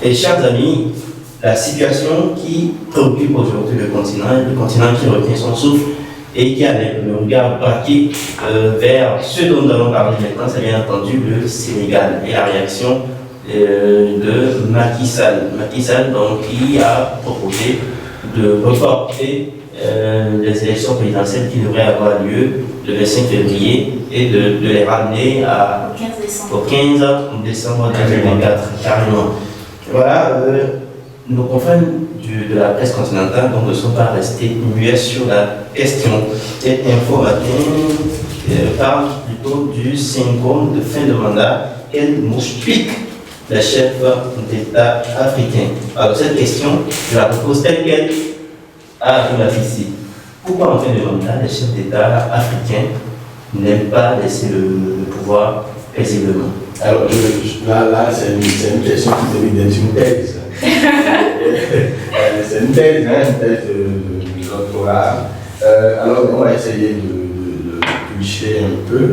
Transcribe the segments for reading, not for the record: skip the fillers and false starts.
Et chers amis, la situation qui préoccupe aujourd'hui le continent qui retient son souffle et qui a le regard braqué vers ce dont nous allons parler maintenant, c'est bien entendu le Sénégal et la réaction de Macky Sall. Macky Sall donc, qui a proposé de reporter les élections présidentielles qui devraient avoir lieu le 25 février et de les ramener au 15 décembre 2024, carrément. Voilà, nos confrères de la presse continentale donc, ne sont pas restés muets sur la question. Et Info Matin parle plutôt du syndrome de fin de mandat. Quelle mouche pique les chefs d'État africains? Alors cette question, je la propose telle qu'elle a ici. Pourquoi en fin de mandat, les chefs d'État africains n'aiment pas laisser le pouvoir paisiblement? Alors là c'est une question qui devient une thèse. C'est une thèse, de doctorat. Alors on va essayer de toucher un peu.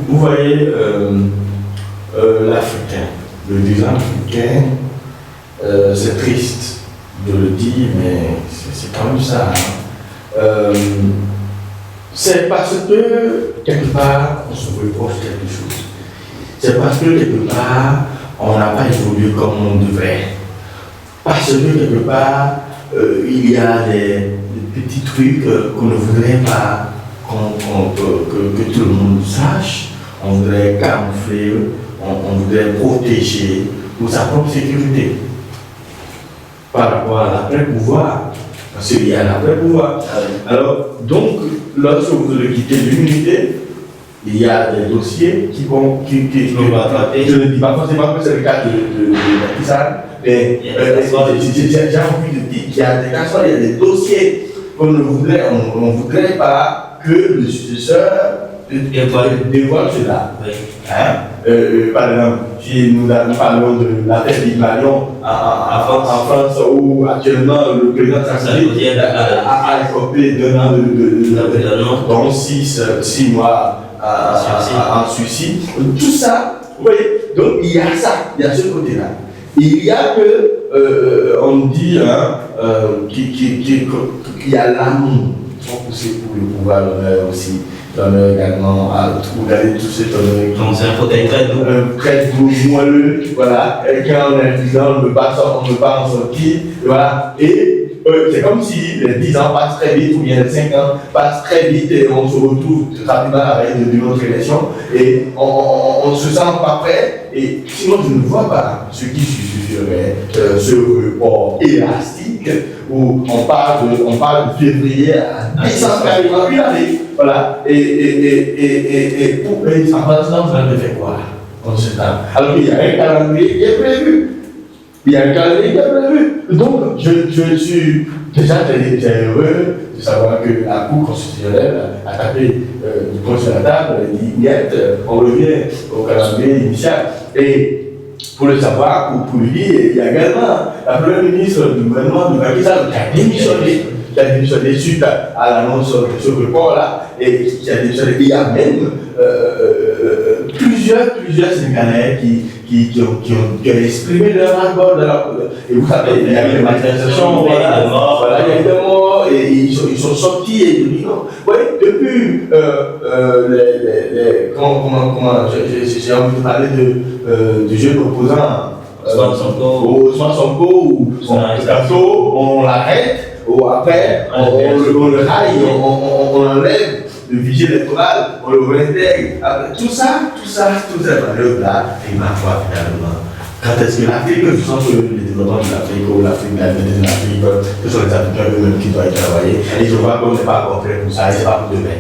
Vous voyez l'Africain, le dirigeant africain, c'est triste de le dire, mais c'est quand même ça. C'est parce que quelque part on se reproche quelque chose. C'est parce que quelque part on n'a pas évolué comme on devrait. Parce que quelque part il y a des petits trucs qu'on ne voudrait pas que tout le monde sache. On voudrait camoufler, on voudrait protéger pour sa propre sécurité. Par rapport à l'après-pouvoir. Parce qu'il y a l'après-pouvoir. Alors, donc, lorsque vous voulez quitter l'immunité, il y a des dossiers qui vont attraper. Je ne dis pas forcément que c'est le cas de Macky Sall, mais j'ai envie de dire qu'il y a des cas, il y a des dossiers qu'on ne voudrait pas que le successeur dévoile cela. Oui. Par exemple, si nous parlons de l'affaire d'Iglalion en France, où actuellement le président Sarkozy a écopé d'un an dont 6 mois en suicide. Tout ça, vous voyez, donc il y a ça, il y a ce côté-là. Il y a que, on dit, qu'il y a l'amour, trop poussé pour le pouvoir, l'honneur aussi. L'honneur également, vous regardez tout cet honneur. Donc c'est un fauteuil très moelleux, voilà. Et quand on est 10 ans, on ne peut pas en sortir, voilà. Et c'est comme si les 10 ans passent très vite, ou bien les 5 ans passent très vite, et on se retrouve rapidement à la veille de notre élection, et on ne se sent pas prêt, et sinon je ne vois pas ce qui suffirait, ce report élastique, où on parle de février à décembre, une année, voilà, et pour ça va faire quoi en ce temps? Alors il y a un calendrier qui est prévu. Donc, je suis déjà très heureux de savoir que la Cour constitutionnelle a tapé du poing sur la table et dit net, on revient au calendrier initial. Et pour le savoir, pour lui dire, il y a également la première ministre du gouvernement de Macky Sall qui a démissionné suite à l'annonce de ce report-là, et qui a démissionné. Il y a même plusieurs Sénégalais qui ont exprimé leur accord de la. Et vous savez, il y a eu des manifestations, il y a eu des morts, et ils sont sortis et ils disent non. Oui, depuis comment j'ai envie de parler du jeune opposant Ousmane Sonko ou on l'arrête, ou après on le raille, on enlève le vigile électoral, on le réintègre. Tout ça, valeurs-là, et ma foi, finalement. Quand est-ce que l'Afrique, je sens que le développement de l'Afrique, ou l'Afrique, l'avenir de l'Afrique, ce sont les Africains eux-mêmes qui doivent y travailler. Et je vois qu'on n'est pas encore prêt pour ça, et c'est pas pour demain.